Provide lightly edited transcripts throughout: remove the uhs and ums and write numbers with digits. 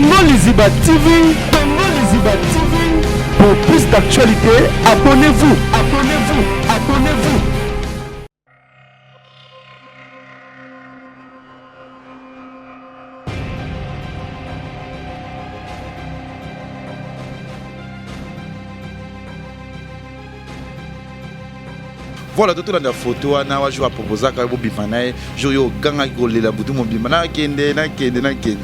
Congo Liziba TV. Congo Liziba TV. Pour plus d'actualités, abonnez-vous. Abonnez-vous. Abonnez-vous. Voilà, tout le monde a photo, on a joué à proposer à Kabo Bifanaï, joué au gang à Golé la Boudou Mobimana, Kende, Kende.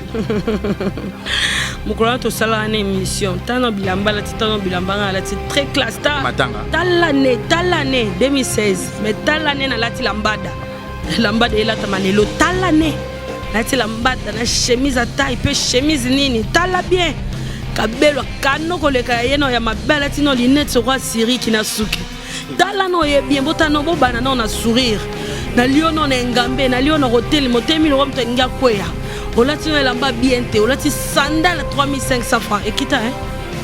Moukola to sala une émission. Tano bilamba la titano bilamba la c'est très classe. Talane 2016. Mais talane na lati lambada. Lambada ela tamanelo talane. Lati lambada na chemise à taille pe chemise nini. Tala bien. Kabelo kano koleka yeno ya mabela tino linette sur roi Siri qui na suki. Talano ye bien botano bo banana na sourire. Na liono na ngambe na liono hotel motemi lo mto nga kwea. Olati no lamba bien te, olati sandal 3500 francs et kita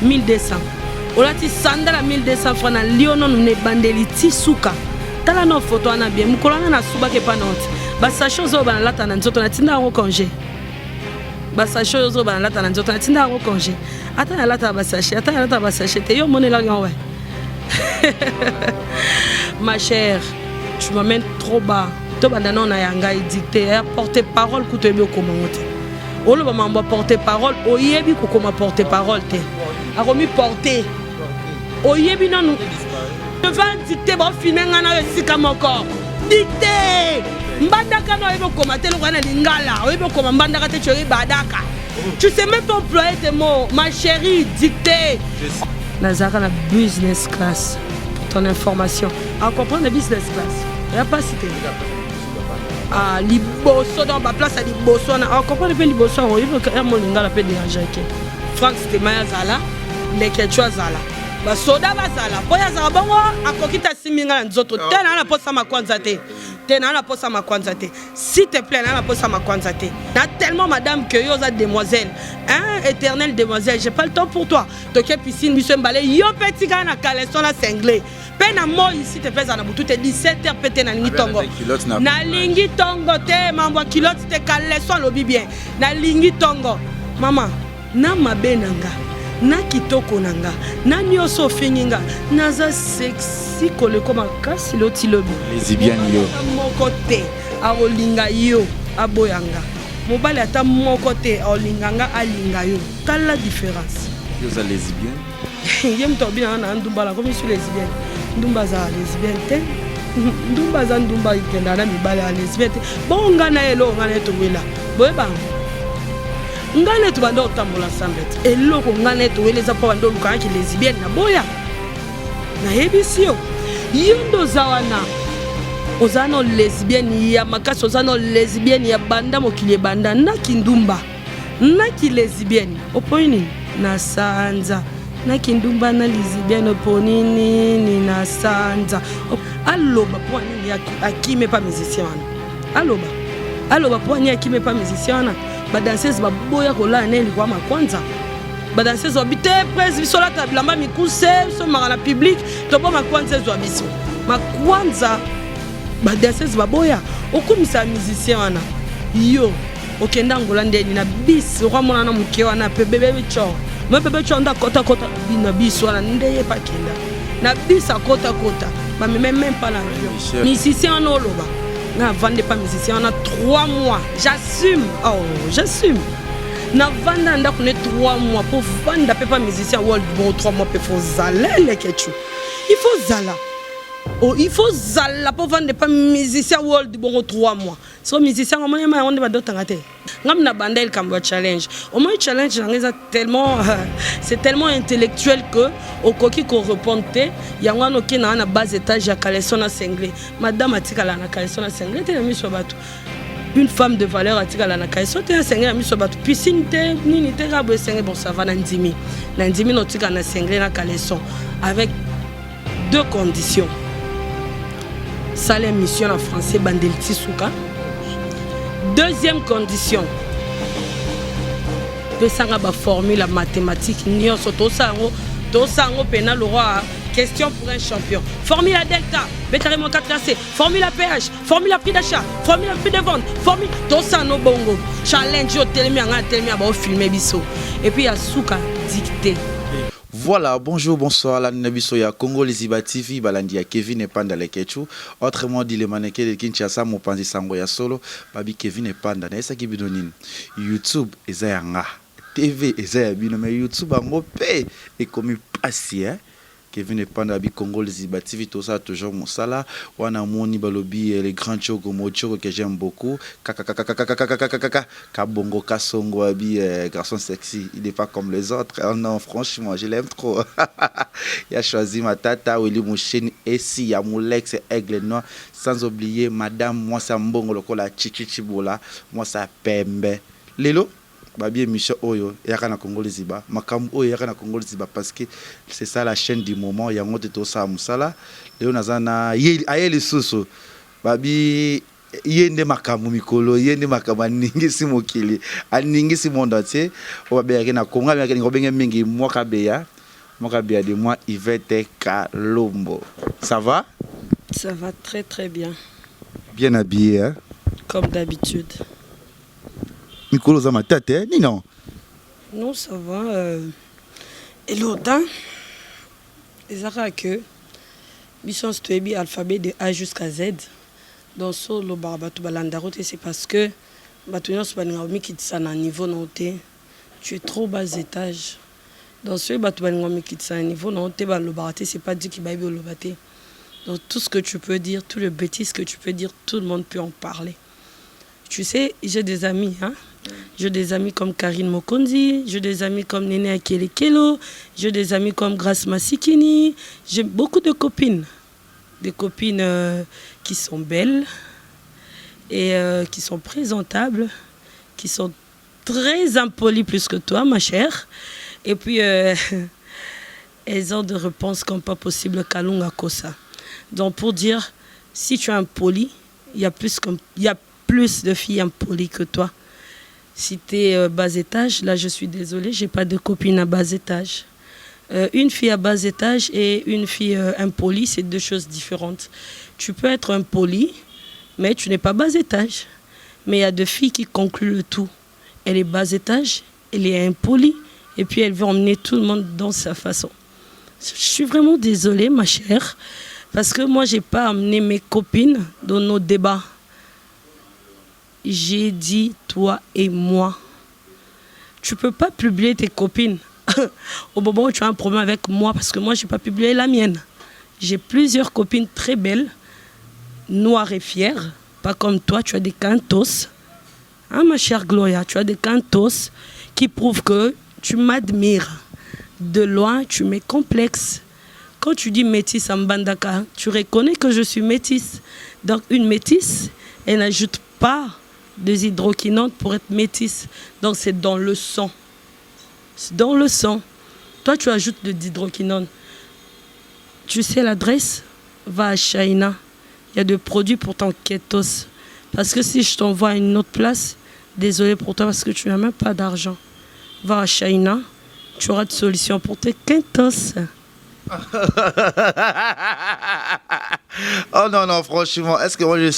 1200. Olati sandal 1200 francs na liono ne bandeli tisuka. Tala no photo ana bien, mukolana na suba ke panonte. Ba sa chose o banalata na nzoto na tinda ngo congé. Ba sa chose o banalata na nzoto na tinda ngo congé. Ata na lata ba sachet, ata na lata ba sachet te yo monela ngwa. Ma chère, tu m'amènes trop bas. To bandana na yanga dicté porter parole ku toyebi okoma te. Olo ba mamba porter parole oyebi ko koma porter parole te. Akomi porter. Oyebi nanu. Devant dicté ba filmer ngana esika moko. Dicté. Mbandaka no yebo koma te lokana lingala. Oyebo koma mbandaka te chori badaka. Tu sais même pas employer tes mots, ma chérie, dicté. Nazara na business class pour ton information. En comprendre la business class. Il n'y a pas cité. Ah, liboso dans ma place à liboso. On comprend le liboso. On y veut que mon lingala peut déranger. Franck c'était Maya Zala, les Quechua Zala. Ba soda ba Zala. Boya Zala bongo akokita siminga nzoto. Tena na posa makwanza te. Tena na posa makwanza te. S'il te plaît, na posa makwanza te. Na tellement madame que yo za demoiselle. Hein, éternelle demoiselle, j'ai pas le temps pour toi. Toke piscine monsieur Mbalé, yo petit gars na caleçon la cinglé. Pena mo ici te fais na butu te 17h pété na lingi tongo. Na lingi tongo te mambo kilote te caleçon lobi bien. Na lingi tongo. Maman, na mabenanga. Na kitoko nanga. Na nyoso fininga. Naza sexy koleko makasi loti lobi. Lesbienne yo. Moko te aolinga yo aboyanga. Mobali ata moko te aolinganga alinga yo. Quelle la différence? Yo za lesbienne. Yem to bien na ndumba la comme je suis lesbienne. Ndumba za lesbienne te. Ndumba za ndumba ikenda na mibali ya lesbienne te. Bon ngana elo ngana to wela. Boyeba. Ngana to bando tambola sambet. Eloko ngana to weleza pa bando luka ki lesbienne na boya. Na hebisio. Yondo zawana. Ozano lesbienne ya makasi ozano lesbienne ya banda mokili banda na kindumba. Na ki lesbienne. Opoini na sanza. Na kindumba na lesbienne oponini ni na sanza. Aloba po ni akime pa musicien wana. Aloba po ni akime pa musicien wana. Ba danseuse ba boya kola neli kwa makwanza. Ba danseuse obite presse biso la tablamba mikuse so mara public to ba makwanza zo biso. Makwanza ba danseuse ba boya okumisa musicien wana. Yo okenda ngola ndeni na bis roi mona na muke wana pe bebe cho. Moi bebe cho nda kota na biso wana ndeye pa kenda. Na bis a kota. Ba même pas l'avion. Musicien en oloba. Na vende pas musicien on a 3 mois. J'assume. Oh, j'assume. Na vanda nda kone 3 mois pour vendre pas musicien world bon 3 mois pour faut zala les kechu. Il faut zala. Oh, il faut zala pour vendre pas musicien world bon 3 mois. So musicien on m'a on va d'autres ngate. Ngam na bandel kambo challenge. Au moins challenge ngeza tellement c'est tellement intellectuel que au koki ko répondre yangano ki na base étage ya caleçon na cinglé. Madame atikala na caleçon na cinglé te na miso bato. Une femme de valeur atikala na caleçon te na cinglé na miso bato. Piscine te nini te rabo cinglé bon ça va na ndimi. Na ndimi no tika na cinglé na caleçon avec 2 conditions. Salaire mission en français bandel tisuka. Deuxième condition, de sanga ba formule mathématique nyoso to sango pena le roi Question pour un champion. Formula Delta, Bétaré 4 AC, Formula PH, Formula prix d'achat, Formula prix de vente, Formula Tosa no bongo. Challenge au télémi à filmer biso. Et puis il y a Souka dicté. Voilà, bonjour, bonsoir, la Nabiso ya Congo Liziba TV, balandi ya Kevin Epanda le Kechu. Autrement dit, les mannequins de Kinshasa, mon panzi sango ya solo, babi Kevin Epanda, na esa kibidonin. YouTube, eza ya nga. TV, eza ya bino, mais YouTube a mopé. Et comme il passe, hein. Kevin Epanda bi Congo Liziba TV, tout ça toujours mon sala. Wana moni balobi les grands choco mocho que j'aime beaucoup. Kabongo Kasongo abi garçon sexy, il n'est pas comme les autres. Oh non, franchement, je l'aime trop. Il a choisi ma tata Willy Mouchen et si ya Moulex Aigle Noir, sans oublier madame moi ça mbongo lokola chichichibola, moi ça pembe. Lelo babi émission oyo yaka na Congo Liziba makambo oyo yaka na Congo Liziba parce que c'est ça la chaîne du moment yango to sa musala leo nazana ayeli susu babi yende makambo mikolo yende makambo ningi si mokili aningi si monde entier o babi yaka na Congo yaka ngobenge mingi mwaka beya de moi Yvette Kalombo. Ça va? Ça va très très bien. Bien habillé hein? Comme d'habitude. Mikolo za matate ni non? Non, ça va. Et l'autre, ils ont que Bisson Stuebi alphabet de A jusqu'à Z. Dans ce le barbatou balandarote, c'est parce que Batounia Sobaningami qui est à un niveau noté. Tu es trop bas étage. Dans ce Batounia qui est à un niveau noté, le baraté, c'est pas Dieu qui va le baté. Donc tout ce que tu peux dire, tout le bêtise que tu peux dire, tout le monde peut en parler. Tu sais, j'ai des amis, hein. J'ai des amis comme Karine Mokonzi, j'ai des amis comme Néné Akelekelo, j'ai des amis comme Grace Massikini, j'ai beaucoup de copines. Des copines qui sont belles et qui sont présentables, qui sont très impolies plus que toi, ma chère. Et puis, elles ont des réponses comme pas possible Kalunga Kosa. Donc, pour dire, si tu es impoli, il y a plus de filles impolies que toi. Si tu es bas étage, là je suis désolée, j'ai pas de copine à bas étage. Une fille à bas étage et une fille impolie, c'est deux choses différentes. Tu peux être impoli, mais tu n'es pas bas étage. Mais il y a deux filles qui concluent le tout. Elle est bas étage, elle est impolie, et puis elle veut emmener tout le monde dans sa façon. Je suis vraiment désolée, ma chère, parce que moi, j'ai pas amené mes copines dans nos débats. J'ai dit, toi et moi, tu peux pas publier tes copines au moment où tu as un problème avec moi, parce que moi, je n'ai pas publié la mienne. J'ai plusieurs copines très belles, noires et fières, pas comme toi, tu as des cantos. Hein, ma chère Gloria, tu as des cantos qui prouvent que tu m'admires. De loin, tu m'es complexe. Quand tu dis métisse en Mbandaka, tu reconnais que je suis métisse. Donc, une métisse, elle n'ajoute pas des hydroquinones pour être métisse. Donc c'est dans le sang. C'est dans le sang. Toi, tu ajoutes de l'hydroquinone. Tu sais l'adresse? Va à China. Il y a des produits pour ton kétos. Parce que si je t'envoie à une autre place, désolé pour toi parce que tu n'as même pas d'argent. Va à China. Tu auras de solutions pour tes kétos. Oh non, non, franchement, est-ce que moi je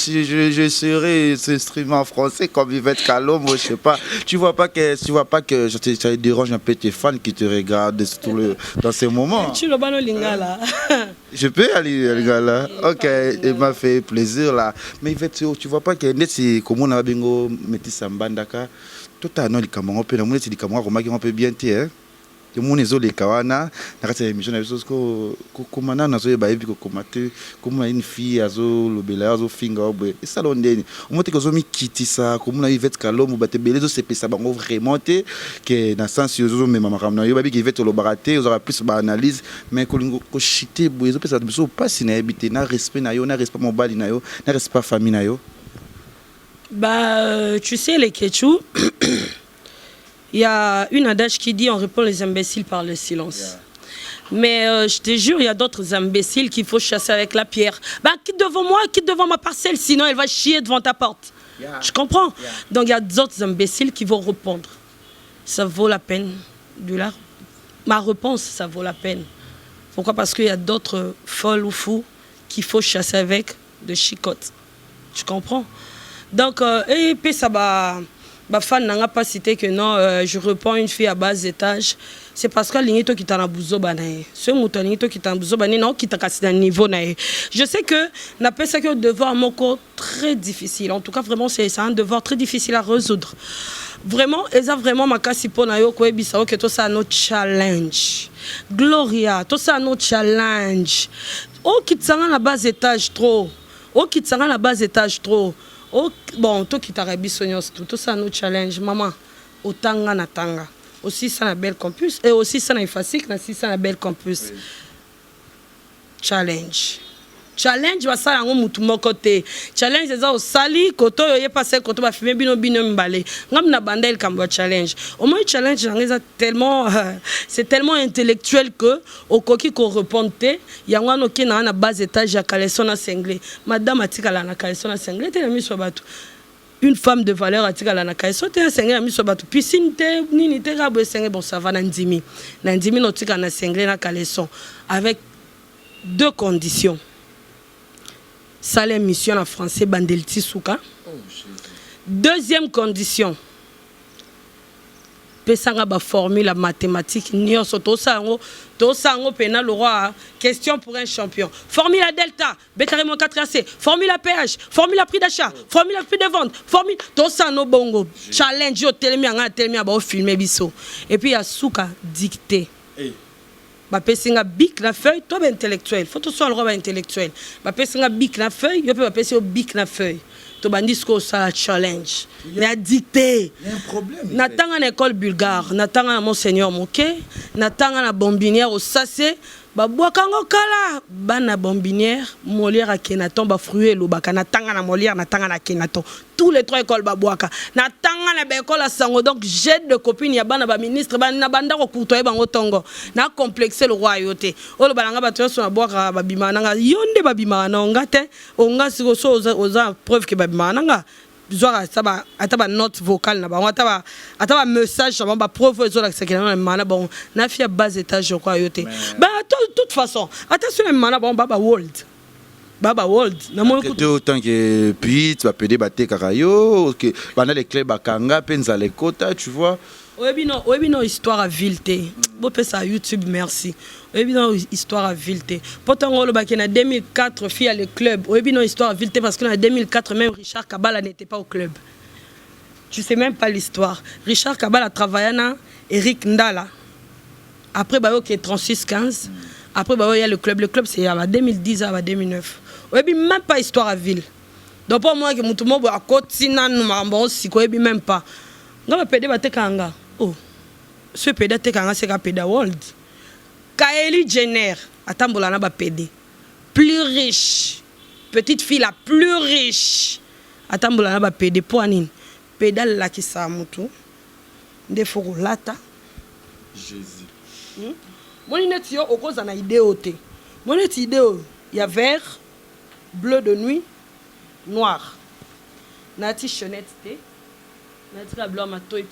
serais s'exprimer en français comme Yvette Kalombo, je sais pas. Tu vois pas que ça te dérange un peu tes fans qui te regardent dans ces moments. Tu le bano lingala. Je peux aller lingala. Ok, il m'a fait plaisir là. Mais Yvette, tu vois pas que c'est comme on a bingo métis Mbandaka. Tout à non les camarades, on peut nous dire les camarades on peut bien hein. Le monde est les kawana na kati ya émission na biso ko komana na zo ba ebi ko komate comme une fille azo lobela azo finga obwe et ça londeni on monte que zo mi kitisa comme na Yvette Kalombo ba te belezo se pesa bango vraiment te que na sens yo zo mema makamna yo ba bi Yvette lo baraté vous aura plus ba analyse mais ko lingo ko chité bo zo pesa biso pas si na habité na respect na yo na respect mobali na yo na respect famille na yo. Bah tu sais les Kéchou. Il y a une adage qui dit on répond les imbéciles par le silence. Yeah. Mais je te jure, il y a d'autres imbéciles qu'il faut chasser avec la pierre. Bah, quitte devant moi, quitte devant ma parcelle, sinon elle va chier devant ta porte. Yeah. Je comprends. Yeah. Donc il y a d'autres imbéciles qui vont répondre. Ça vaut la peine de la... Ma réponse, ça vaut la peine. Pourquoi? Parce qu'il y a d'autres folles ou fous qu'il faut chasser avec de chicottes. Tu comprends? Donc, et puis ça va... Ma fan n'a pas cité que non, je reprends une fille à bas étage. C'est parce que l'ingito qui t'a bouzo banae. Ce mouton l'ingito qui t'a bouzo banae, non, qui t'a cassé un niveau nae. Je sais que n'a pas ça que un devoir moko très difficile. En tout cas, vraiment, c'est un devoir très difficile à résoudre. Vraiment, ils ont vraiment ma casse pour nayo quoi bisao que tout ça notre challenge. Gloria, tout ça notre challenge. Oh, qui t'a la bas étage trop. Oh, qui t'a la bas étage trop. Oh, bon, toi qui t'as tout ça nous challenge, maman, au tanga na tanga. Aussi ça na belle campus et aussi ça na effacique, aussi ça na belle campus. Oui. Challenge. Challenge va ça en mutu mokote. Challenge c'est ça au sali koto yo passé koto ba filmer bino mbale. Ngam na bandel kambo challenge. Au moins challenge tellement c'est tellement intellectuel que au koki ko reponte yango no ki na base étage ya kaleson na sengle. Madame atikala na kaleson na sengle te na miso batu. Une femme de valeur atikala na kaleson te na sengle na miso batu. Piscine te nini te rabo sengle bon ça va na ndimi. Na ndimi no tika na sengle na kaleson avec deux conditions. Salaire mission en français Bandelti Souka. Deuxième condition. Pesanga ba formule mathématique nyonso to sango pena le roi question pour un champion. Formule à delta, B carrément 4AC, formule à pH, formule à prix d'achat, formule à prix de vente, formule to sango bongo. Challenge yo telemi anga telemi ba filmer biso. Et puis ya Souka dicté. Ba pesinga bic la feuille, toi ben intellectuel, faut tout soit le roi intellectuel. Ba pesinga bic la feuille, yo peut ba pesinga bic la feuille. To bandisco ça challenge. Mais a dicté. Il y a un problème. Natanga na école bulgare, natanga na monseigneur Moké, natanga na bombinière au Sassé, ba boakango kala, bana bombinière, Molière à Kenaton, ba fruit lo baka natanga na Molière, natanga na Kenaton. Tous les trois écoles ba boaka. Natanga na école à Sango donc j'ai de copines ya bana ba ministre bana banda ko kutoye bango tongo. Na complexer le royauté. O lo balanga ba to so na boaka ba bima nanga yonde ba bima na ngate, onga siko so oza preuve que ba bima nanga. Ataba note vocale na bango ataba message na ba preuve zo la sekena mana bon na fia bas étage je crois yote ba de toute façon attention mana bon baba world na mo que autant que puis tu vas péder baté karayo que bana les clubs bakanga penza les quotas tu vois. Oui, non, histoire à vilté. Bon, ça YouTube, merci. Oui, non, histoire à vilté. Pourtant, on a 2004 filles à le club. Oui, non, histoire à vilté parce qu'en 2004, même Richard Kabala n'était pas au club. Tu sais même pas l'histoire. Richard Kabala a travaillé avec Eric Ndala. Après, il y a 36-15. Après, il y a le club. Le club, c'est à 2010 à 2009. Oui, même pas histoire à ville. Donc, pour moi, que je suis à côté, je ne même pas. Je ne oh, ce pédé c'est un pédé world. Kylie Jenner, attends, na ba pédé. Plus riche. Petite fille la plus riche. Attends, na ba pédé pour anine. Pédale la qui sa mutu. Ndeforo lata. Jésus. Mon net yo au cause na idée oté. Mon net idée il y a vert, bleu de nuit, noir. Nati chenette té.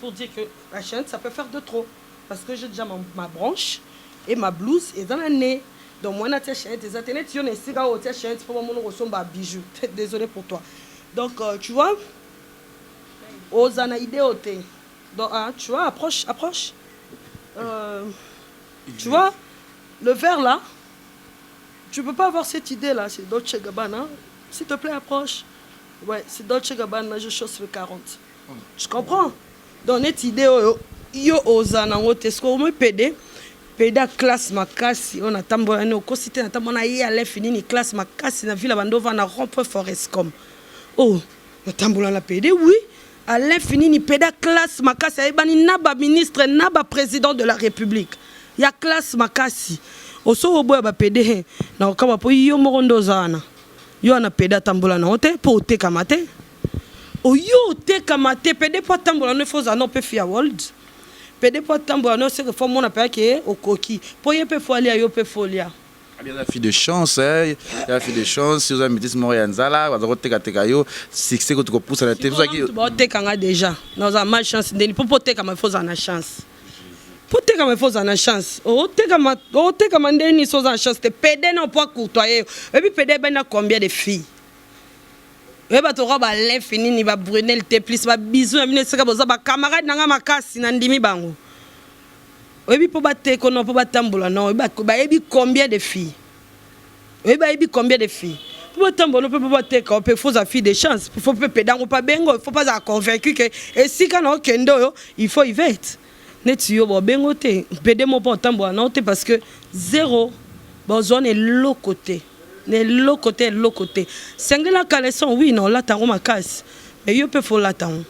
Pour dire que la chaîne ça peut faire de trop parce que j'ai déjà ma branche et ma blouse et dans l'année donc moi na chaîne des ateliers tu ne sais pas où chaîne pour mon ressemble à bijou désolé pour toi donc tu vois aux ana idée ôté donc tu vois approche tu vois le verre là tu peux pas avoir cette idée là c'est Dolce Gabbana s'il te plaît approche ouais c'est Dolce Gabbana je chose le 40. Tu comprends? Donc, cette idée, yo ozana wote sko mo pédé classe makasi on attend on cosité attend on a y aller fini ni classe makasi na ville bandova na rond-point Forestcom. Oh, attends la pédé oui. À l'infini ni pédé classe makasi ayebani na ba ministre na ba président de la République. Ya classe makasi. Oso oboya ba pédé na okaba po yo morondo zana. Yo na pédé tambola na hote po te kamate. O yo te kamate pede po tambola no foza no pe fia world pede po tambola no c'est que faut mon appel que au coquille po ye pe folia yo pe folia il y a la fille de chance il y a la fille de chance si vous avez dit Morianzala va te teka yo succès que tu pousse à la télé ça qui te kanga déjà dans un mal chance ndeni po te kama foza na chance poteka ma fausse en chance oteka ma ndeni sans en chance te pédé non pas courtoyer et puis pédé ben combien de filles et ba to ba l'infini ni ba brunel te plus ba bisou na bine seka boza ba camarade nanga makasi na ndimi bango et puis pour ba te ko non pour ba tambola non et puis combien de filles et puis combien de filles pour tambola peut pas te ko peut fausse fille de chance faut peut pédé pas bengo faut pas être convaincu que et si quand on kendo il faut y vite neti yo bo bengo te pede mo pa tambo na te parce que zéro bo zone l'autre côté l'autre côté sengle la caleçon oui non là tango makasi mais yo peut faut là tango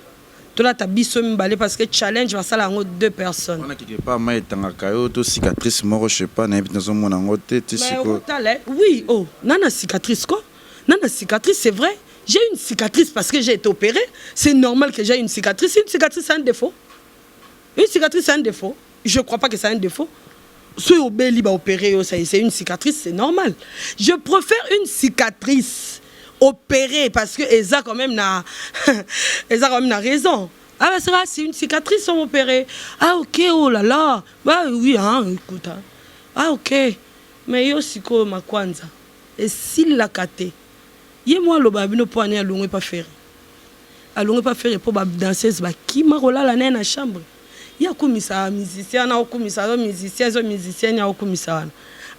to là ta biso mbale parce que challenge va sala ngo deux personnes on a quelque part mai tanga kayo to cicatrice moro je sais pas na biso mona ngo te siko oui oh nana cicatrice quoi nana cicatrice c'est vrai j'ai une cicatrice parce que j'ai été opéré c'est normal que j'ai une cicatrice c'est un défaut. Une cicatrice, c'est un défaut. Je ne crois pas que c'est un défaut. Si on va opérer, c'est une cicatrice, c'est normal. Je préfère une cicatrice opérée parce que Eza quand même n'a raison. Ah bah c'est une cicatrice on opérée. Ah ok, oh là là. Bah oui, hein, écoute. Hein. Ah ok. Mais yo siko ma kwanza. Et s'il l'a caté, yé moi le babino pour aller à l'ongé pas faire. À l'ongé pas faire pour danser, bah qui m'a roulé la naine à chambre. Ya kumisa musicien na okumisa musicien ya okumisa wana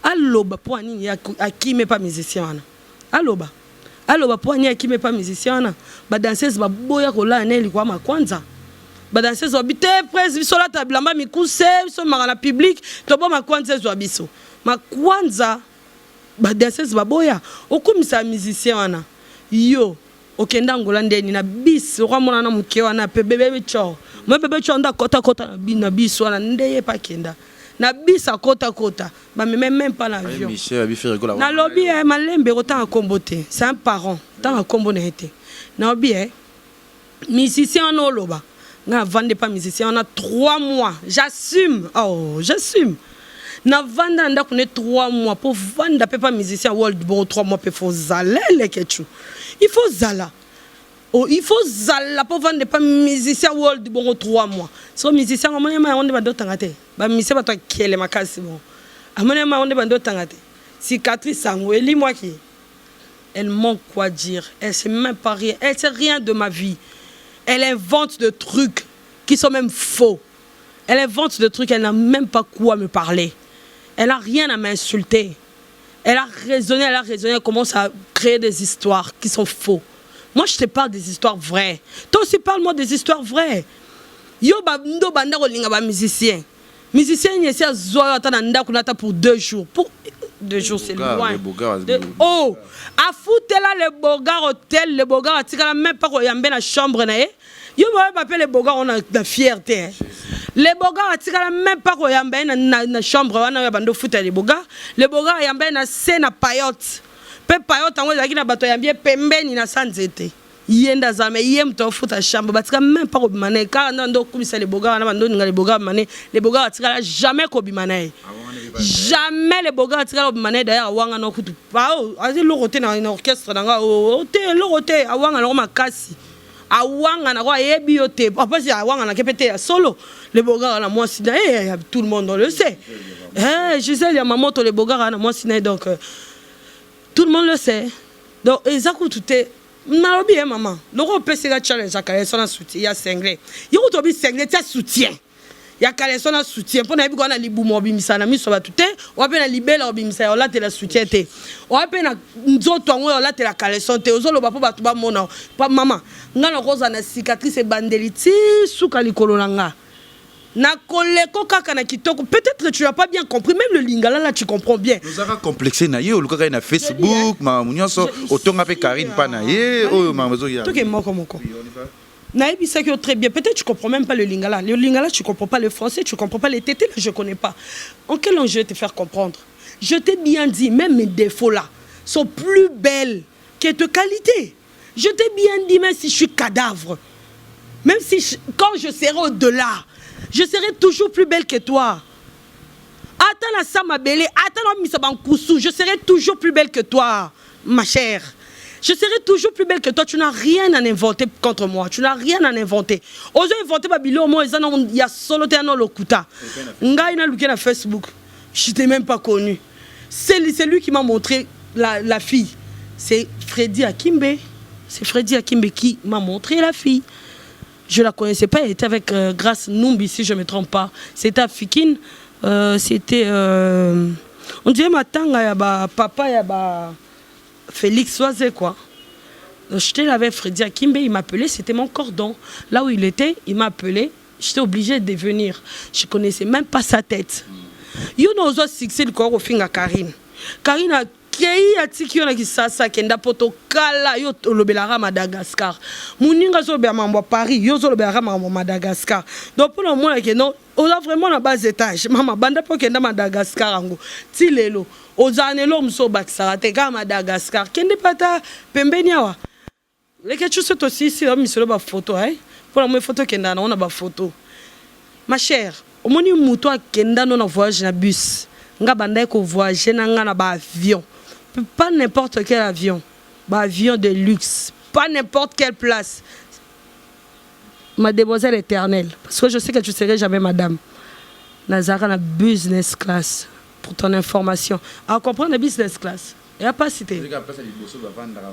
aloba po ani akime pas musicien wana aloba po ani akime pas musicien wana ba danseuse ba boya kola na elikwa makwanza ba danseuse obite presse biso la tablamba mikuse biso mara public to ba makwanza zo biso makwanza ba danseuse ba boya okumisa musicien wana yo okenda ngola ndeni na bis roi mona na muke wana pe bebe cho moi bebe cho nda kota na bis wana ndeye pa kenda na bis a kota ba même pas l'avion na lobby malembe rota kombote c'est un parent tant kombo na été na lobby musicien no loba nga vendre pas musicien on a 3 mois j'assume na vanda nda kune 3 mois pour vendre pas musicien world bon 3 mois pe faut zalele kechu il faut zala pour vendre pas musicien world bon 3 mois so musicien on ne va d'autant ba musicien ba toi kiele makasi bon amonema on ne va d'autant cicatrice sangweli moi qui elle manque quoi dire elle sait même pas rien elle sait rien de ma vie elle invente de trucs qui sont même faux elle invente de trucs elle n'a même pas quoi me parler elle a rien à m'insulter elle a raisonné elle commence à créer des histoires qui sont faux. Moi, je te parle des histoires vraies. Toi aussi, parle-moi des histoires vraies. Yo, ndo banda ko linga ba musicien. Musicien, il y a zoa nda kunata pour 2 jours. Pour 2 jours, c'est loin. Oh, à foutre là le Bogar hôtel, le Bogar atika même pas ko yambe na chambre na ye. Yo va m'appeler le Bogar on a la fierté. Les Bogar atika même pas ko yambe na chambre wana ya bando foutre les Bogar. Le Bogar yambe na scène payotte. Pe payotte ngo zaki na bato yambie pembeni na sanzete. Yenda zame yem to futa chambre batika même pas ko bimane ka ndo kumisa les Bogar na bando ninga les Bogar mané les Bogar atika jamais ko bimane. Jamais les Bogar atika ko bimane d'ailleurs wanga no kutu. Pa o azi loroté na orchestre nanga o te loroté awanga na makasi. Awanga na kwa yebi yote papa si awanga na kepete solo les Bogar na moi sina tout le monde le sait. Gisèle ya mamoto les Bogar na moi sina donc tout le monde le sait. Donc, exactement tout est. Nalobi maman. Donc on peut se la challenge à caleçon à soutien. Il y a cinglé. Il y a autobi cinglé, tu as soutien. Il y a caleçon à soutien. Pour n'aller qu'on a libu mobimisa na mi so batute. On va peine libérer obimisa. On là te la soutien te. On va peine nzoto ngo on là te la caleçon te. Ozolo ba po ba tuba mona. Pa maman. Ngalo rosa na cicatrice bandeliti suka likolo nanga. Na koleko kaka na kitoko. Peut-être que tu n'as pas bien compris. Même le lingala là, tu comprends bien. Nous avons complexé na yo. Le kaka na Facebook, ma munyoso. Autant appelé Karine pas na ye. Oh ma maison ya. Tout est mort comme encore. Naïbi ça que très bien. Peut-être tu comprends même pas le lingala. Le lingala tu comprends pas le français, tu comprends pas les tétés. Je connais pas. En quel langue je vais te faire comprendre? Je t'ai bien dit, même mes défauts là sont plus belles que tes qualités. Je t'ai bien dit, même si je suis cadavre, même si quand je serai au-delà. Je serai toujours plus belle que toi. Attends la Sama Bélé, attends la Missa Bankoussou, je serai toujours plus belle que toi, ma chère. Je serai toujours plus belle que toi. Tu n'as rien à inventer contre moi. Tu n'as rien à inventer. Ose inventer babilo moi il y a solo te no lokuta. Ngai na luki na Facebook. Je t'ai même pas connu. C'est lui qui m'a montré la fille. C'est Freddy Akimbe. C'est Freddy Akimbe qui m'a montré la fille. Je la connaissais pas. Elle était avec Grace Numbi, si je me trompe pas. C'était à Fikine. C'était on dirait matanga ya ba papa ya ba Félix Oisé quoi. J'étais là avec Freddy Akimbe, il m'appelait, c'était mon cordon. Là où il était, il m'a appelé, j'étais obligée de venir. Je connaissais même pas sa tête. Yo n'oso succès le corps au fin à Karine. Karine a kei atiki yo na kisasa kenda poto kala yo lobelara Madagascar. Muninga zo be mambo Paris, yo zo lobelara mambo Madagascar. Donc pour le moment que non, on a vraiment la base étage. Maman banda po kenda Madagascar ango. Ti lelo, ozanelo mso bakisara te ka Madagascar. Kende pata pembeni awa. Leke tu sais aussi si on misolo ba photo hein. Pour la photo kenda na on a ba photo. Ma chère, au moni muto kenda no na voyage na bus. Nga banda ko voyager na nga na ba avion. Pas n'importe quel avion. Bah, avion de luxe. Pas n'importe quelle place. Mademoiselle éternelle. Parce que je sais que tu serais jamais madame. Nazara na business class. Pour ton information. Alors, comprendre la business class. Il n'y a pas cité.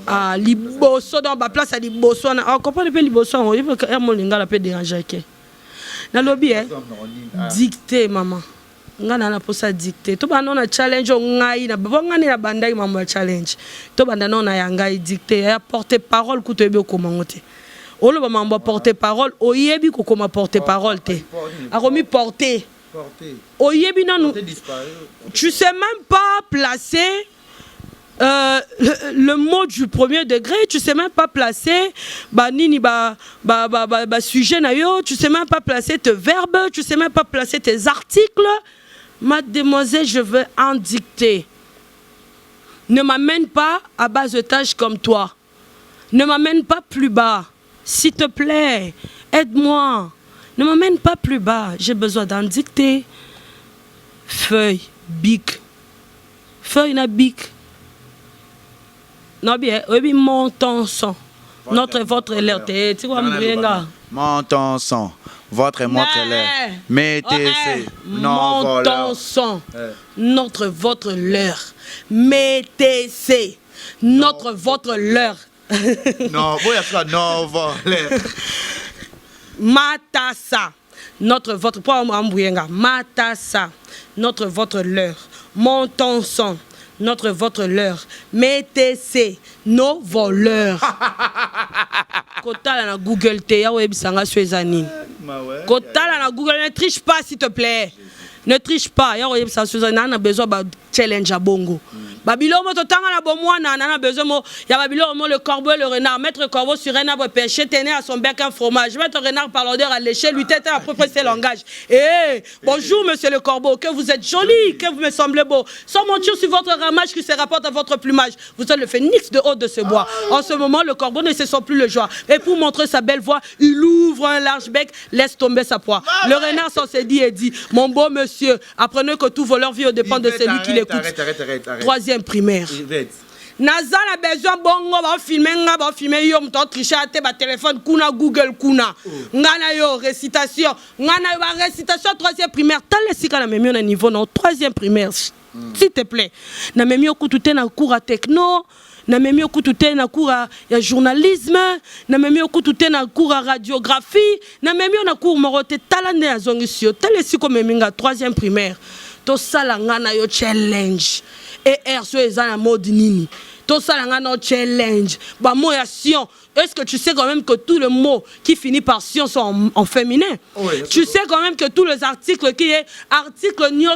Ah, liboso dans ma place à liboso. Alors, comprendre le liboso. Il faut que mon linga la peut déranger. Dans le lobby, dicté, maman. Ngana na posa dicté to bana na challenge ngai na bongani na bandai mambo challenge to bana na ya ngai dicté ya porter parole ku to ebe ko mangote olo ba mambo porter parole oyebi ko koma porter parole te akomi porter oyebi na tu sais même pas placer le mot du premier degré, tu sais même pas placer nini sujet na yo, tu sais même pas placer tes verbes, tu sais même pas placer tes articles. Mademoiselle, je veux en dicter. Ne m'amène pas à bas de tâches comme toi. Ne m'amène pas plus bas. S'il te plaît, aide-moi. Ne m'amène pas plus bas. J'ai besoin d'en dicter. Feuille, bic. Feuille na bic. Non bien, oui, monton son. Notre votre l'air. Tu vois, monton son. Votre et montre l'air. Mettez monton son. Notre votre l'heure. Mettez notre votre l'heure. Non, vous avez non, l'air. Matassa. Notre votre pas Matassa. Notre votre l'heure. Monton son. Notre votre l'heure. Mettez nos voleurs. Kotala na Google te ya webisanga swezanine. Kotala na Google, ne triche pas s'il te plaît. Ne triche pas. Ya webisanga swezanine, on a besoin de challenge à bongo. Babilo mo totanga na bomwana na besoin mo ya babilo mo le corbeau et le renard, mettre le corbeau sur un arbre pêcher, tenir à son bec un fromage, mettre le renard par l'odeur à lécher, lui tête à peu près ses langages. Bonjour monsieur le corbeau, que vous êtes joli, que vous me semblez beau. Sans mentir sur votre ramage qui se rapporte à votre plumage. Vous êtes le phénix de haut de ce bois. En ce moment, le corbeau ne se sent plus le joie. Et pour montrer sa belle voix, il ouvre un large bec, laisse tomber sa proie. Le renard s'en s'est dit et dit, mon beau monsieur, apprenez que tout voleur vit au dépend de celui qui l'écoute. Arrête. Troisième primaire. Naza na besoin bongo ba filmer yo mto tricher te ba téléphone kuna Google kuna. Ngana yo récitation, ngana yo ba récitation troisième primaire. Tal sika na memio na niveau na troisième primaire. S'il te plaît. Na memio kutute na cours à techno, na memio kutute na cours à journalisme, na memio kutute na cours à radiographie, na memio na cours morote talande ya zongisio. Tal sika meminga troisième primaire. To sala ngana yo challenge. Et RSO est en mode nini. Tout ça, on challenge. Bah, moyation. Est-ce que tu sais quand même que tous les mots qui finissent par sion sont en féminin? Oui, tu sais quand même que tous les articles qui est article nios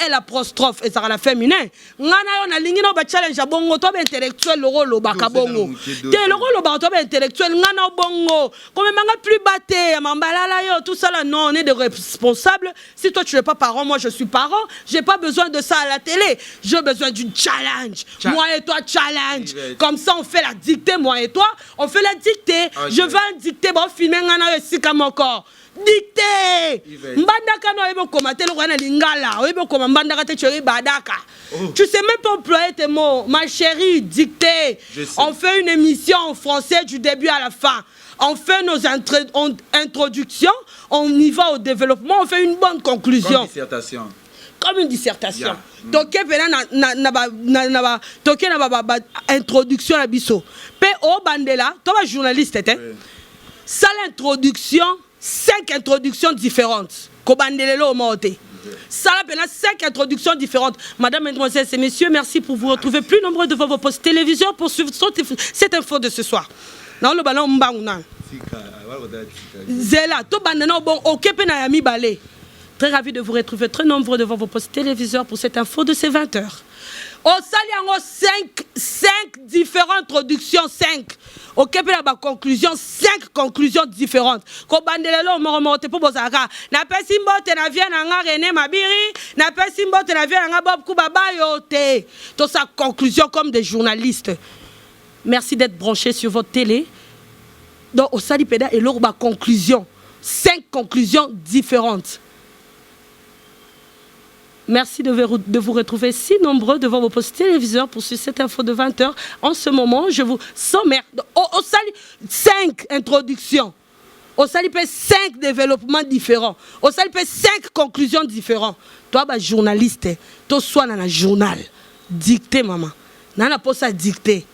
et l'apostrophe et ça la féminin. Ngana on a ligné no ba challenge bongo to intellectuel le rôle baka bongo. Te le rôle ba to intellectuel ngana bongo. Comme manga plus batté mambalala yo tout ça là non, on est des responsables. Si toi tu n'es pas parent, moi je suis parent, j'ai pas besoin de ça à la télé. J'ai besoin d'une challenge. Moi et toi challenge. Comme ça on fait la dictée moi et toi, on fait la dictée. Okay. Je vais en dicter, bon, filmer un si comme encore. dicté mbandaka no oyeba okoma te eloko wana lingala oyeba okoma mbandaka te tu badaka. Tu sais même pas employer tes mots. Ma chérie, dicté. On fait une émission en français du début à la fin. On fait nos introductions, on y va au développement, on fait une bonne conclusion. Comme dissertation. Comme une dissertation. Toké na introduction à biso. Pe o bandela, toi journaliste t'es. Ça l'introduction, 5 introductions différentes. Ko bandelelo o moté. Ça là 5 introductions différentes. Madame, mesdemoiselles et messieurs, merci pour vous retrouver plus nombreux devant vos postes téléviseurs pour suivre cette info de ce soir. Non, le ballon mbaouna. Zela, to bandana bon okepe na yami balé. Très ravi de vous retrouver très nombreux devant vos postes téléviseurs pour cette info de ces 20h. Au sali 5 différentes introductions, 5. Okepe na ba conclusion, 5 conclusions différentes. Ko bandelelo mo remonte pour bozaka. Na pesi mbote na vie na nga René Mabiri, na pesi mbote na vie na nga Bob Kubaba yote. Tout ça conclusion comme des journalistes. Merci d'être branchés sur votre télé. Donc, au Salipeda et l'Orba conclusion. 5 conclusions différentes. Merci de vous retrouver si nombreux devant vos postes téléviseurs pour suivre cette info de 20h. En ce moment, je vous sommaire. Au Sali, 5 introductions. Au Salipé, 5 développements différents. Au Salipé, 5 conclusions différentes. Toi, journaliste, toi, sois dans un journal. Dicté, maman. Nana pas ça dicté.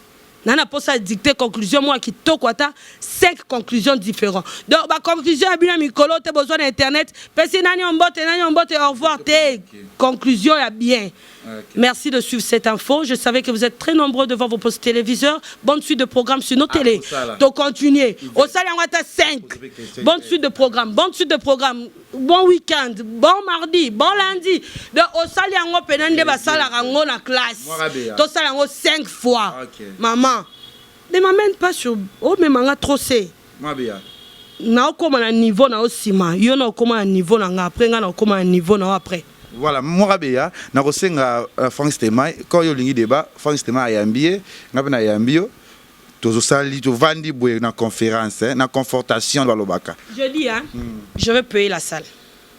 Nana pas ça dicté conclusion moi qui to kwata 5 conclusions différentes. Donc ba conclusion abina mikolo te besoin d'internet, pesi nani on botte au revoir te conclusion ya bien. Okay. Merci de suivre cette info. Je savais que vous êtes très nombreux devant vos postes téléviseurs. Bonne suite de programmes sur nos télés. Donc continuez. Au salaire on a 5. Bonne suite de programmes. Bonne suite de programmes. Bon week-end. Bon mardi. Bon lundi. Donc au salaire on penande ba salaire on na classe. Donc salaire on 5 fois. Okay. Maman, ne m'amène pas sur oh mais manga trop c'est. Moi bien. Na okoma na niveau na osima. Yo na okoma na niveau na nga après nga na okoma na niveau na après. Voilà, moi Rabea, na kosenga France Tema, quand yo lingi débat, France Tema ayambie, ngapena ayambio, tozo sali to vandi boye na conférence, na confortation dans l'obaka. Je dis je vais payer la salle.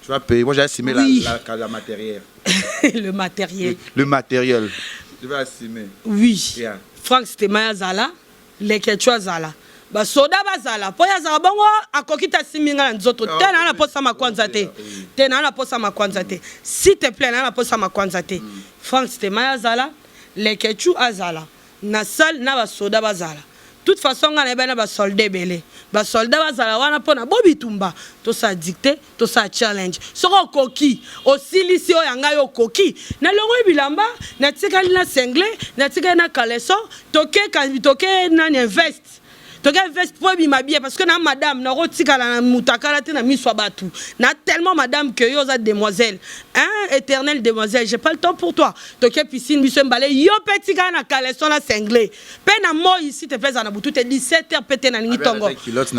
Tu vas payer, moi j'ai assimé oui. la matériel. Le matériel. Le matériel. Je vais assumer. Oui. Yeah. France Tema zala, les Quechua zala. Ba soda bazala po ya za bongo akokita siminga nzoto tena na posa makwanza te tena na posa makwanza te s'il te plaît na posa makwanza te France Tema azala les Quechua azala na sal na ba soda bazala toute façon ngana bana ba soldat belé ba soldat bazala wana pona bobitumba to sa dicté to sa challenge soko koki osilisi o yanga yo koki na longo bilamba na tikali na sengle na tikali na kaleso toke na invest. Tu investi pour m'habiller parce que na madame na rotika la mutakala te na miswa batu na tellement madame que yo za demoiselle éternelle demoiselle j'ai pas le temps pour toi tu piscine biso mbalé yo petit gars na caleçon na cinglé pe na moi ici te plaise na butu te 17h pété na lingi tongo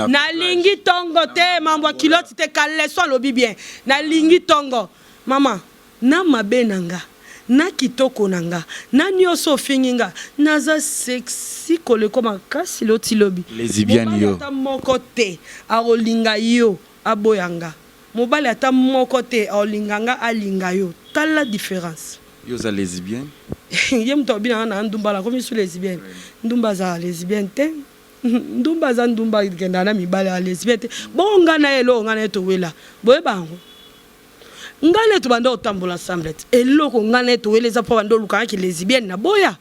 na lingi tongo te mambo kilote te caleçon lobi bien na lingi tongo maman na mabenanga na kitoko nanga na nyoso finginga naza sexy koleko makasi loti lobi lesbienne yo ata moko te aolinga yo aboyanga mobali ata moko te aolinganga alinga yo tala différence yo za lesbienne ye mto bina na ndumba la komi su lesbienne ndumba za lesbienne te ndumba za ndumba kenda na mibale a lesbienne te bonga na elo ngana to wela boye bango ngane to bando tambola ensemble et loko ngane to weleza po bando luka ki lesbienne na boya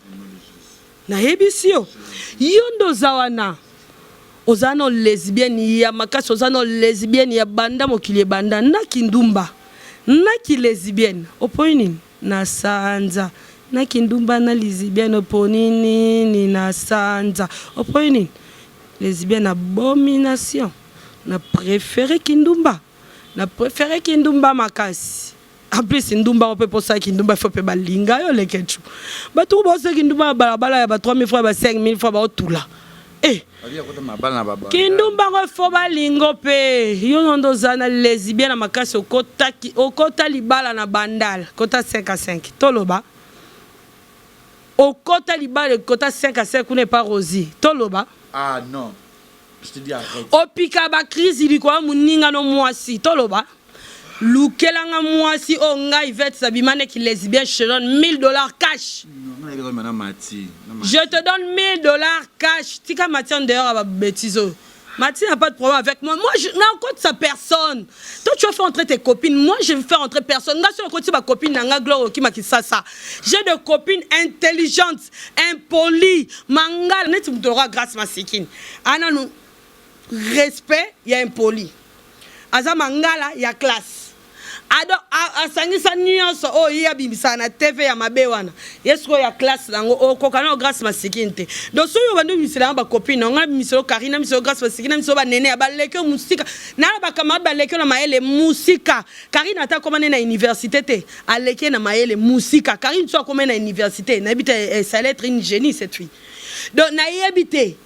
na hebisio yondo zawana ozano lesbienne ya makasi ozano lesbienne ya banda mokili banda na kindumba na ki lesbienne opoini na sanza na kindumba na lesbienne oponini ni na sanza opoini lesbienne abomination na préféré kindumba na préféré kindumba makasi en plus ndumba on peut pour ça kindumba faut pe balinga yo lekechu ba tout bo se kindumba balabala ya ba 3000 fois ba 5000 fois ba otula kindumba ngo faut balingo pe yo ndo zana lesbienne makasi okota libala na bandal kota 5 à 5 toloba okota libala kota 5 à 5 n'est pas Rosie toloba ah non Je te dis arrête. Opika ba crise ilikuwa muninga no mwasi toloba. Lukelanga mwasi o nga Yvette Sabimane qui lesbien je te donne $1000 cash. Je te donne $1000 cash. Tika Mathieu dehors à bêtiso. Mathieu n'a pas de problème avec moi. Moi, je n'en compte sa personne. Toi, tu vas faire entrer tes copines. Moi, je vais faire entrer personne. Moi, je vais ma copine Nanga Gloire qui m'a dit ça. J'ai des copines intelligentes, impolies. Mangal, net tu me grâce ma sikine. Ana nous respect, il y a impoli. Aza mangala, il y a classe. Ado asangisa nyonso o iya bimisa na TV ya mabewana yesko ya classe nango o kokana grâce masikinte donc so yo bandu misila ba copine nga misilo Karina misilo grâce masikina misilo ba nene ba leke musika na ba camarade ba leke na maele musika Karina ata komane na université te aleke na maele musika Karine so komane na université na bité ça allait être une génie cette fille donc na yebité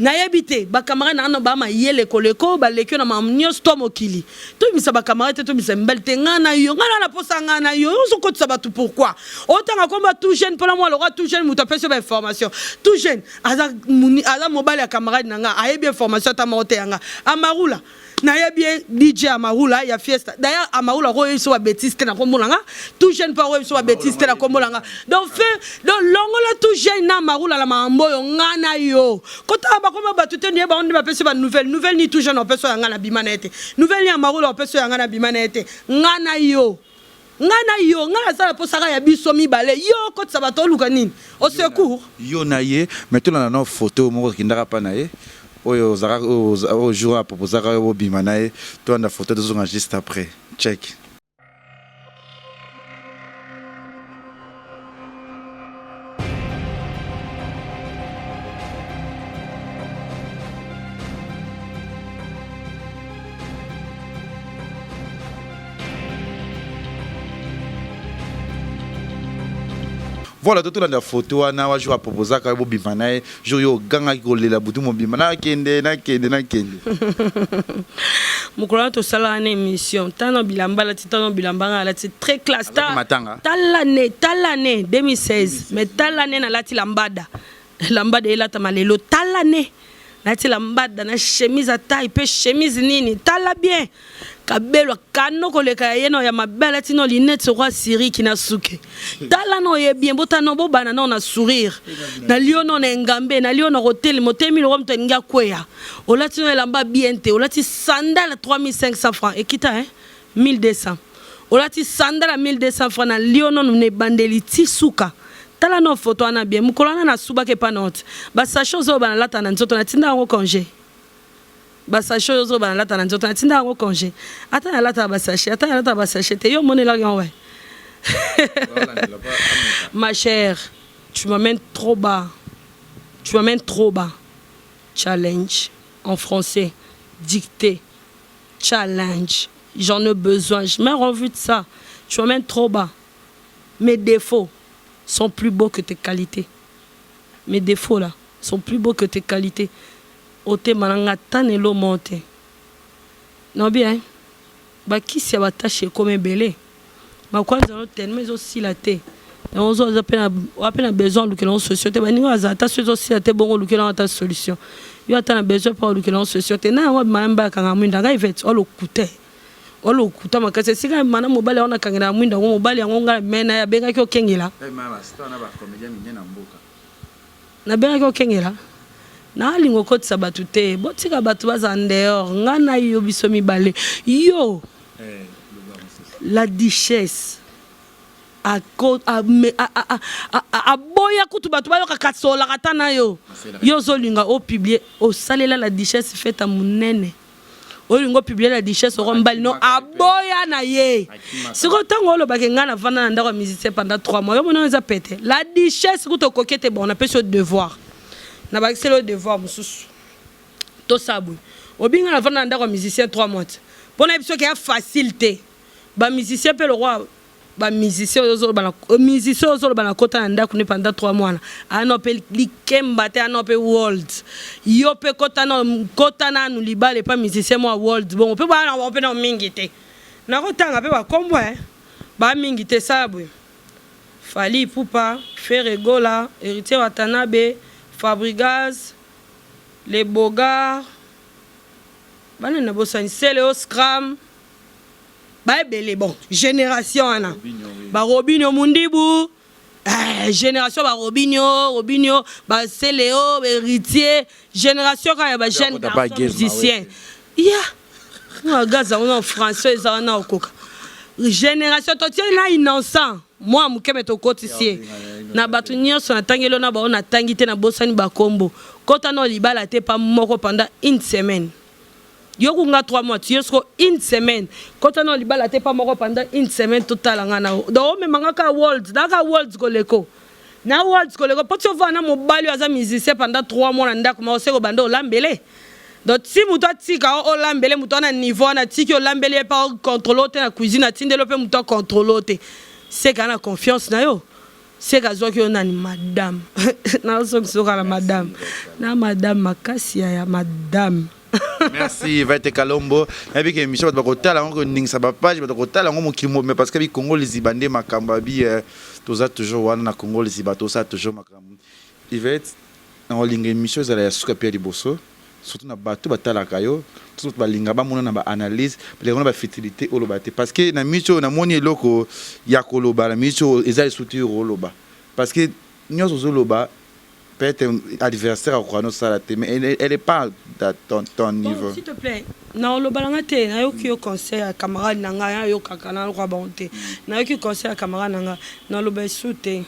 Nayebite ba camarade na ba ma yele koleko ba lekyo na mamnyo stomokili to misa ba camarade to misa mbelte ngana yo ngana na posa ngana yo so ko tsaba tout pourquoi autant comme tout jeune pour moi le roi tout jeune muta pese ba information tout jeune aza mobile ya camarade nanga ayebi information ta mote yanga amarula na bien DJ Amarula ya fiesta d'ailleurs Amarula royo so bêtise na komolanga tout jeune pas royo so bêtise na komolanga donc fait donc longola tout jeune na Amarula la mambo yo ngana yo kota ba koma batute ni ba on ba pese ba nouvelle ni tout jeune on pese ngana na bimanete nouvelle ni Amarula on pese ngana na bimanete ngana yo ngana sala posaka ya biso mibale yo kota ba to luka nini au secours yo na ye maintenant na photo moko kindaka pa na ye oyo zara au jour à proposer au bimanae toi on a photo de son juste après check. Voilà, tout le photo, on a joué à proposer à Bimanae, joué au gang à la boutou, mon Bimana, kende. Moukola to sala une émission. Tano bilamba la titano bilamba la c'est très classe. Talane 2016, mais talane na lati lambada. Lambada ela tamalelo talane. Lati lambada na chemise à taille, pe chemise nini, tala bien. Kabelo kano koleka yeno ya mabela tino linette roi Siri qui na suke tala no ye bien botano bo bana no na sourire na liono na ngambe na liono hotel motemi lo mto nga kweya olati no elamba bien te olati sandal 3500 francs et kita 1200 olati sandal 1200 francs na liono ne bandeli ti suka tala no photo ana bien mukolana na suba ke panote ba sa chose o bana lata na nzoto na tinda ngo congé basa chose au banala tan nzoto tinda ngo congé ata na lata basache ata na lata basache te yo monela yon ouais ma chère tu m'amènes trop bas challenge en français dictée challenge j'en ai besoin je m'ai revu de ça tu m'amènes trop bas mes défauts sont plus beaux que tes qualités mes défauts là sont plus beaux que tes qualités ote mananga tanelo monte non bien ba kisi ya batache comme belé ba kwanza no tellement aussi la té on zo appelle besoin de que l'on société ba ninga za ta aussi la té bongo que l'on ta solution yo ata besoin pour que l'on société na wa mamba kanga mwinda ga Yvette olo kuta makase sika mana mobali ona kanga mwinda ngo mobali yango ngala mena ya benga ki okengela mama sta na ba comédien minene mboka na benga ki okengela na lingo kotisa batu te botika batu baza dehors ngana yo biso mibale yo la duchesse a boya kutu batu bayo kakatsola katana yo zo linga o publier o salela la duchesse feta munene o lingo publier la duchesse o mbali no a boya na ye siko tango lo bakengana vana na ndako musicien pendant 3 mois yo mona za pété la duchesse kuto kokete bon on appelle ce devoir na ba c'est le devoir mususu to sabu obinga na vana ndako musicien 3 mois pona biso ke ya facilité ba musicien pe le roi ba musicien ozo bana kota na ndako ne pendant 3 mois na ano pe likemba te ano pe world yo pe kota na nu libale pa musicien mo world bon pe ba on pe na mingi te na kotanga pe ba kombo ba mingi te sabu Fali Ipupa Ferregola Héritier Watanabe Fabregas, les Bogards, bana na bosani Seleo Scram ba ebele bon génération ana ba Robinho Mundibu génération ba Robinho ba Seleo héritier génération quand ya ba jeune musicien ya gaza on français ça na okoka génération totie na innocent moi mukeme to kotisie na batu nyonso na tangelo na ba on atangi te na bosani ba kombo kota no libala te pa moko pendant une semaine Yoko nga 3 mois, tu yosko une semaine. Quand on a libala te pas moko pendant une semaine totale ngana. Donc même ngaka world, naka world koleko. Na world koleko, pot tu vois na mobali aza musicien pendant 3 mois nda kuma oseko bando lambele. Donc si muto tika o lambele muto na niveau na tiki o lambele pa contrôler na cuisine na tindelo pe muto contrôler. C'est kana confiance na yo. C'est kazo ki ona ni madame. Na so la madame. Na madame makasi ya madame. Merci Vete Kalombo. Et puis que Michel va côté là on ning sa page va côté là on mo kimo mais parce que bi Congo les ibandé makamba bi toza toujours wana na Congo les ibato ça toujours makamba. Yvette na olinga Michel za ya suka pia liboso surtout na bato batala kayo tout ba linga ba mona na ba analyse les on ba fertilité olobate parce que na Michel na moni eloko ya koloba na Michel ezali soutenir oloba parce que nyoso zoloba peut-être adversaire à Croano Salate, mais elle n'est pas à ton niveau. S'il te plaît, non, le balangate, n'a aucun conseil à camarade nanga, yo kakana le bonté, n'a aucun conseil à camarade nanga, non le besouté,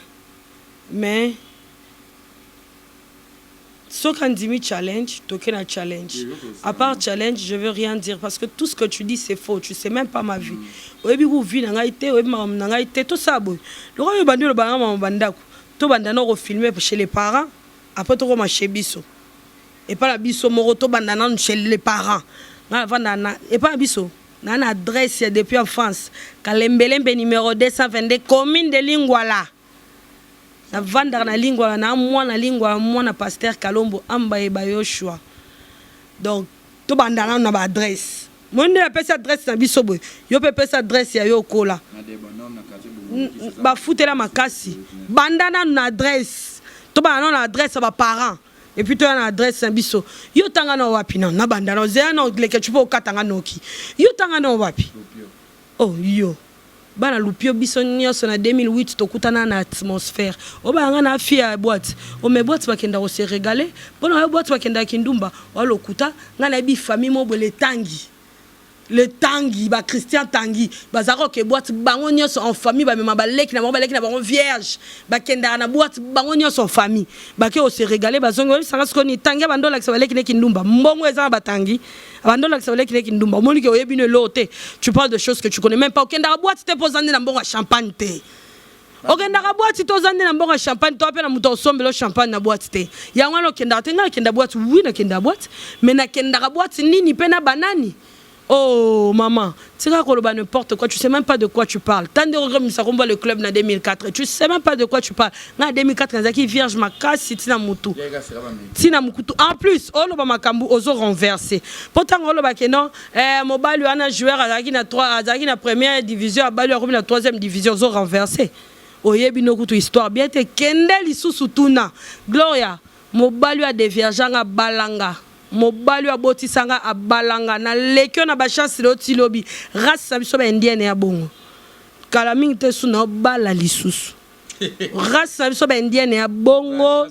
mais ce qu'on dit challenge, token a challenge. À part challenge, je veux rien dire parce que tout ce que tu dis c'est faux, tu sais même pas ma vie. Oyebi vous vie nanga été, oyebi ma nanga été, tout ça boy. Le roi bandu le balanga ma bandako, tout bandana refilmé chez les parents. Après tout comme chez biso et pas la biso moroto bandana chez les parents et pas la biso na une adresse depuis en France Kalembelembe numéro 222 commune de Lingwala na vendre na Lingwala na moi na pasteur Kalombo amba e Yoshua donc tout bandana na ba adresse moi ne appelle cette adresse na biso boy yo peut sa adresse ya yo kola ba foutela makasi bandana na adresse to ba non adresse à ba parents et puis tu as une adresse un biso yo tanga na wapi na banda na zea na leke tu peux katanga noki yo tanga na wapi oh yo bana lupio biso nyonso na 2008 tokutana na atmosphère o ba nga na fia boîte o me boîte bakenda ko se régaler bona boîte bakenda kindumba o lokuta nga na bi famille mo bole tangi le tangi ba Christian tangi ba zako ke boîte bango nyonso en famille ba mema ba leki na bango vierge ba kenda na boîte bango nyonso en famille ba ke o se régaler ba zongo sanga sko ni tangi ba ndola ke ba leki ne kindumba mbongo eza ba tangi ba ndola ke ba leki ne kindumba moni ke oyebi ne lote tu parles de choses que tu connais même pas kenda boîte te posande na mbongo champagne te okenda ka boîte to zande na mbongo champagne to apena muto sombelo champagne na boîte te ya ngalo kenda te ngalo kenda boîte oui na kenda boîte mais na kenda ka boîte nini pena banani. Oh maman, tu sais quoi n'importe quoi, tu sais même pas de quoi tu parles. Tant de regrets, ça combat le club en 2004. Tu sais même pas de quoi tu parles. En 2004, il y a qui vierge ma casse, c'est Tina Moutou. En plus, oh le makambu oso renversé. Pourtant oh le bakeno, mobile un joueur à la première division, à Balu à la troisième division oso renversé. Oye bino kutu histoire bien te kendel isusu tuna. Gloria, mobile a déviergeant à balanga. Mobali wa boti sanga abalanga na lekyo na ba chance loti lobi race biso ba indienne ya bongo kala mingi te suna bala lisusu race biso ba indienne ya bongo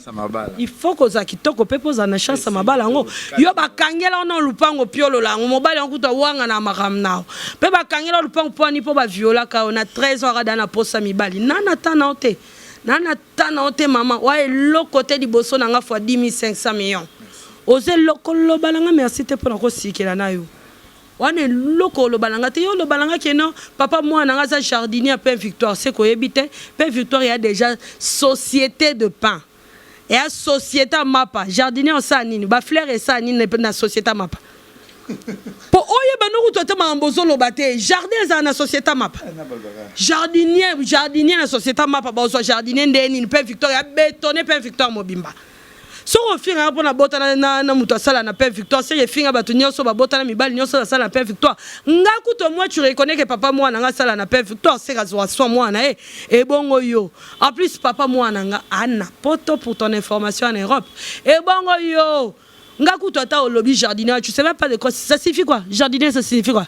il faut que za kitoko pe poza na chance mabala ngo yo ba kangela na lupango piolo la mobali ngo to wanga na makamnao pe ba kangela lupango poni po ba viola ka na 13 ans na posa mibali nana tana ote mama wa lo côté di boso na nga fois 10500 millions. Ose lokolo balanga merci te pour ko sikela na yo wane lokolo balanga te yo lo balanga keno papa moi na nga jardinier Pain Victoire c'est ko yebite Pain Victoire y a déjà société de pain et a société mapa jardinier on sa nini ba fleur et sa nini na société mapa po oye banu to te mambozo lo bate jardin za na société mapa jardinier na société mapa ba so jardinier ndeni Pain Victoire ya bétonné Pain Victoire mobimba. Si on fait un peu de botana na mutasala na Pain Victoire, si on fait un peu de botana mibali nyoso sala na Pain Victoire. Ngakuto moi tu reconnais que papa moi na sala na Pain Victoire, c'est razo so moi na et bongo yo. En plus papa moi na ana poto pour ton information en Europe. Et bongo yo. Ngaku Tota au lobby jardinier, tu sais même pas de quoi ça signifie quoi? Jardinier, ça signifie quoi?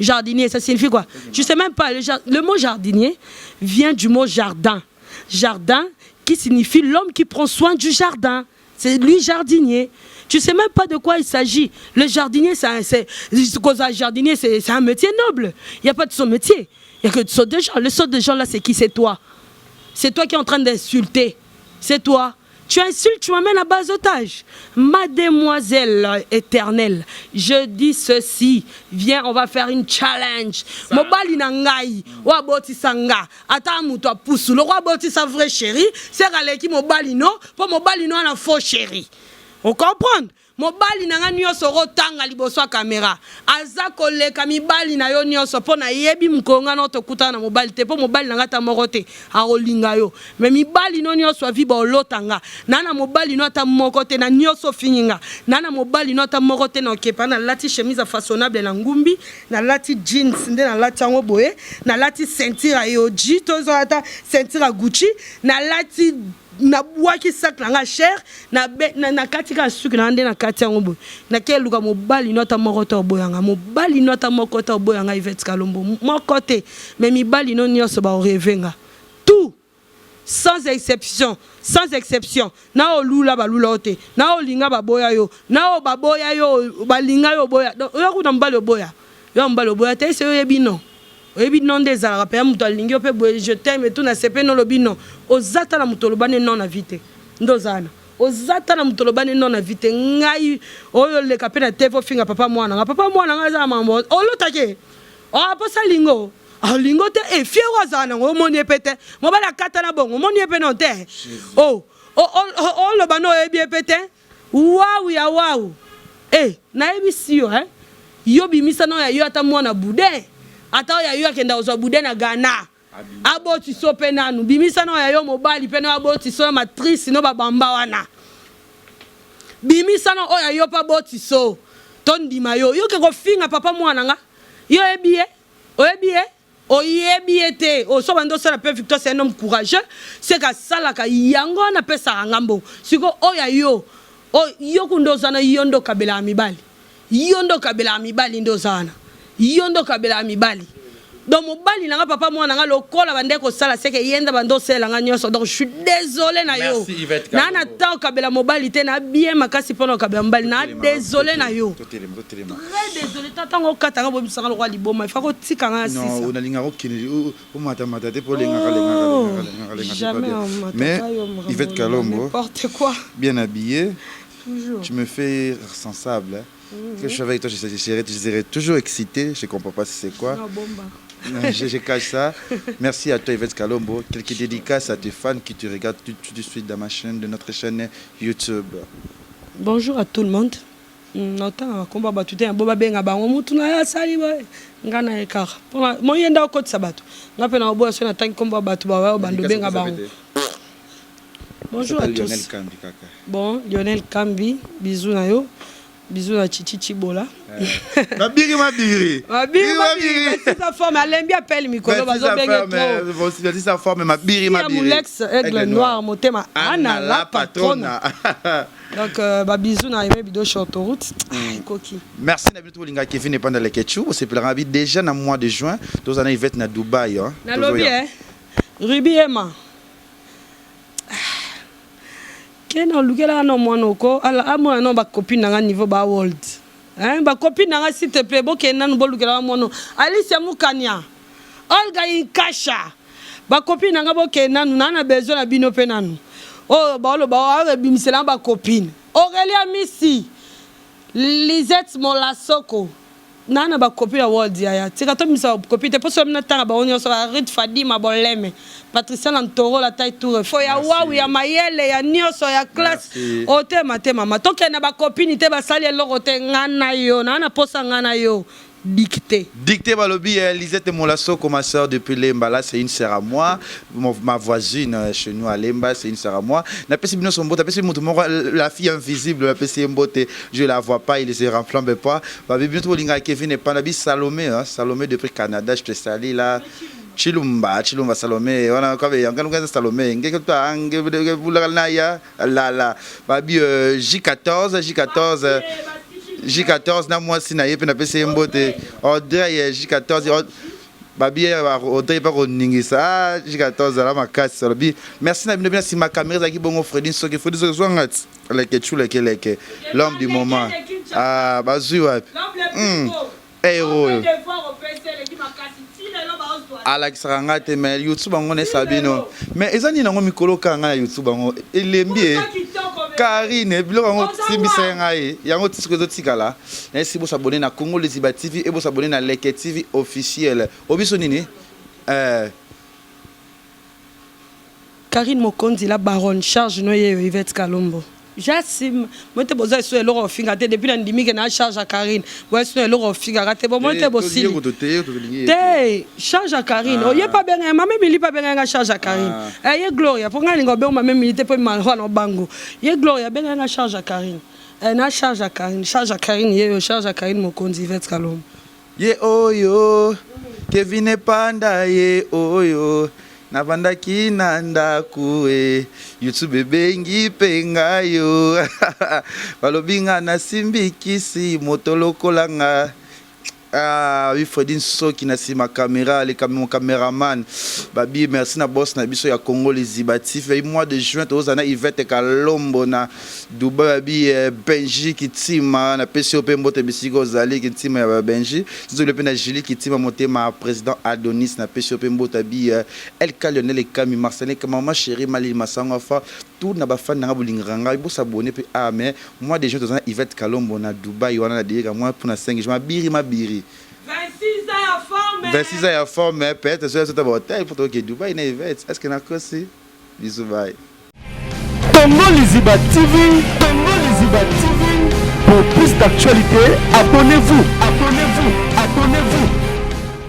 Jardinier, ça signifie quoi? Tu sais même pas. Le mot jardinier vient du mot jardin. Jardin qui signifie l'homme qui prend soin du jardin. C'est lui jardinier. Tu sais même pas de quoi il s'agit. Le jardinier, c'est un métier noble. Il n'y a pas de son métier. Il n'y a que de saut de gens. Le saut de gens là, c'est qui? C'est toi. C'est toi qui es en train d'insulter. C'est toi. Tu insultes, tu m'amènes à bas otage. Mademoiselle éternelle, je dis ceci. Viens, on va faire une challenge. Mobali nangai, wa boti sanga. Ata muto pusu. Le roi boti sa vrai chéri. C'est galeki mobali no. Pour mobali no na faux chéri. On comprend? Mobali nanga nyonso rotanga liboso ya kamera aza koleka mibali na yo nyonso mpo na yebi mkonga na tokutana na mobali te mpo mobali nanga ta moko te akolinga yo me mibali no nyonso avi baolotanga nana mobali no ata moko te na nyonso fininga nana mobali no ata moko te na okepa na lati chemise façonnable na ngumbi na lati jeans nde na lati yango boye na lati ceinture ya Yoji tozo ata ceinture ya Gucci na lati na bwaki sac na cher na katika suki na ande na kati yango boye na keluka mobali no ata moko te oboyanga mobali no ata moko te oboyanga Yvette Kalombo moko te mais mibali no nyonso ba orevenga tout sans exception na olula balula ote na olinga baboya yo na baboya yo balinga yo boya yo kuna mbali oboya yo mbali oboya te se yo yebino oyebi non des arabes pe muto alingi pe boye je t'aime tout na sepe no lobi non ozata na muto lobane non na vite ndozana ozata na muto lobane non na vite ngai oyo le kapena tevo finga papa mwana nga za mambo olotake o aposa lingo lingo te e fie wazana ngo moni pete mo bala kata na bongo moni pe non te o lobano ebi pete wawu ya wawu na ebi sio yo bimisa no ya yo ata mwana bude ata ya yo akenda ozwa bude na Ghana aboti so pe nanu bimisa no ya yo mobali pe no aboti so matrice no babamba wana bimisa no oya yo pa boti so tondima yo ke ko finga papa mwana nga yo ebie oyebi te o so bando sala pe Victor c'est un homme courageux c'est ka sala ka yango na pesa ngambo siko oya yo kundozana yondo kabela mibali ndozana yondo kabela mibali donc mobali nanga papa mwana nga lokola bande ko sala seke yenda bando sela nga nyonso donc je suis désolé na yo na ta kabela mobali te na bien makasi pono kabela mobali na désolé na yo très désolé tata ngo kata nga bo bisanga lo kwa liboma fa ko tika nga sisa non on alinga ko kini o mata te po lenga mais Yvette Kalombo n'importe quoi bien habillé toujours tu me fais sensible que je suis avec toi, je serai toujours excité. Je ne comprends pas si c'est quoi. Je cache ça. Merci à toi, Yvette Kalombo. Quelques dédicaces à tes fans qui te regardent tout de suite dans ma chaîne, de notre chaîne YouTube. Bonjour à tout le monde. Nota komba batu te boba benga bango mutu na ya sali boy ngana ekara pona mo yenda ko tsabatu ngape na obo so na tanki komba batu ba bando benga bango. Bonjour à tous. Lionel Kambi kaka. Bon, Lionel Kambi, bisous na yo. Bisous à Chichi Bola. Mabiri. C'est sa forme. Elle aime bien appeler Mikolo. C'est sa forme. Mabiri. Moulex, aigle noir, mon thème. Anna la patronne. Donc, bisous na aimé vidéo sur autoroute. Coquille. Merci Nabitou Linga Kevin n'est pas dans les ketchup. C'est pour la déjà dans le mois de juin. Tous en Yvette na Dubaï. Na lobby Ruby Emma. Kena lukela no monoko ala amo no ba copine nga niveau ba world ba copine nga s'il te plaît bokena no bolukela mono Alicia Mukania Olga Inkasha ba copine nga bokena no na besoin na bino pe nanu oh ba lo ba bimisela ba copine Aurélia Missi Lisette Molasoko nana ba copine world ya tika to misa copine po so mna tanga ba onyo so Rit Fadima Boleme Patricia Lantoro la taille tour fo ya wawu ya mayele ya nyoso ya classe otema mama toke na ba copine te ba sali eloko te ngana yo na posa ngana yo dicté balobi Lisette Molasoko ma soeur depuis Lemba là c'est une sœur à moi ma voisine chez nous à Lemba c'est une sœur à moi na pesi bino son bote pesi mutu la fille invisible la pesi mbote je la vois pas il se renflambe pas ba bientôt linga Kevin et pas na bi Salomé Salomé depuis Canada je te salue là Chilumba Salomé, on a encore un Salomé, Babi J14, na moi si na yepe na PC mbote. Audrey J14, Babi Audrey pas koningisa J14 la makasi lobi. Merci na bien si ma caméra qui bon Fredin so que Fredin so ngat like chule keleke l'homme du moment. Ah bazu wapi. Héros. Alex Rangate mais YouTube on est sabino. Mais ezani nango mikolo kanga YouTube on elembi. Karine bilo ngo timbisa ngai yango tisiko zotikala. Merci bo s'abonner na Congo Leziba TV et bo s'abonner na Leke TV officiel. Obiso nini? Karine Mokonzi la baronne charge no ye Yvette Kalombo. Jassim, moi te boza sur l'euro finga te depuis l'endémie que na charge à Karine. Ouais sur l'euro finga raté bon moi te bossi. Te charge à Karine. Oh yé pas bien ma même il pas bien charge à Karine. Eh yé Gloria pour nga lingo ma même milité pour mal no bango. Yé Gloria bien nga charge à Karine. Eh na charge à Karine yé charge à Karine Mokonzi Yvette Kalombo. Yé oyo Kevin Panda yé oyo Navandaki nanda kue YouTube bengi pengayo balobinga na simbikisi motolokolanga oui Fredin Soki na sima caméra les caméraman babi merci na boss na biso ya Congo Leziba TV mois de juin tozana Yvette Kalombo na Dubai babi Benji Kitima na PCOP mbote bisiko zali Kitima ya Benji zo le pena Julie Kitima motema président Adonis na PCOP mbote bi El Lionel Kami Marcelin Kamama chéri Mali Masanga fa tout na ba fan na bolinganga bo s'abonner pe mais mois de juin tozana Yvette Kalombo na Dubai wana na dire moi pour na 5 jours mabiri 26 ans à forme, mais peut-être que c'est un hôtel pour que Dubaï n'est pas. Est-ce qu'il y a un aussi? Bisous, bye. Congo Leziba TV, pour plus d'actualités, abonnez-vous.